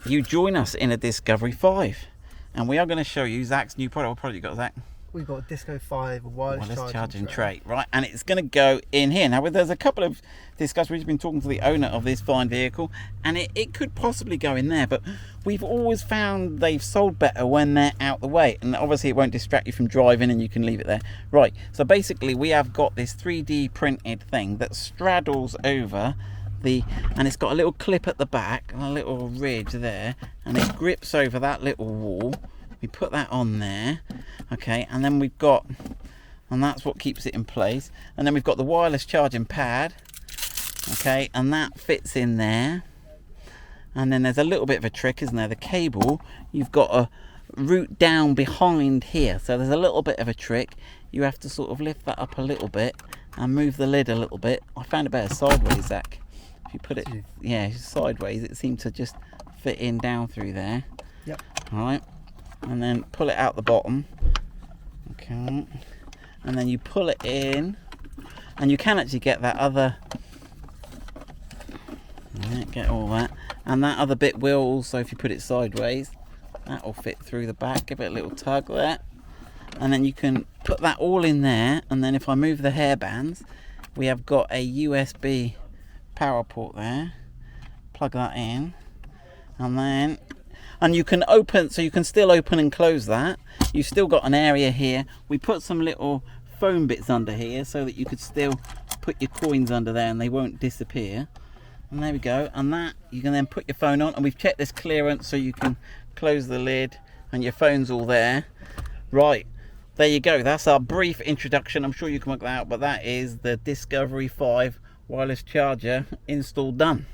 you join us in a Discovery 5. And we are going to show you Zach's new product. What product you got, Zach? We've got a Disco 5 wireless charging tray. Right, and it's going to go in here. Now, there's a couple of discussions. We've been talking to the owner of this fine vehicle, and it could possibly go in there, but we've always found they've sold better when they're out the way, and obviously it won't distract you from driving and you can leave it there. Right, so basically we have got this 3D printed thing that straddles over and it's got a little clip at the back and a little ridge there, and it grips over that little wall. We put that on there, okay, and then we've got, and that's what keeps it in place, and then we've got the wireless charging pad, okay, and that fits in there. And then there's a little bit of a trick, isn't there? The cable, you've got to route down behind here, so there's a little bit of a trick. You have to sort of lift that up a little bit and move the lid a little bit. I found it better sideways, Zach. If you put it, yeah, sideways, it seemed to just fit in down through there. Yep. All right. And then pull it out the bottom, okay, and then you pull it in, and you can actually get that other, get all that, and that other bit will also, if you put it sideways, that will fit through the back. Give it a little tug there, and then you can put that all in there. And then if I move the hairbands, we have got a USB power port there, plug that in, and you can open, so you can still open and close that. You've still got an area here. We put some little foam bits under here so that you could still put your coins under there and they won't disappear. And there we go. And that, you can then put your phone on, and we've checked this clearance so you can close the lid and your phone's all there. Right, there you go. That's our brief introduction. I'm sure you can work that out, but that is the Discovery 5 wireless charger install done.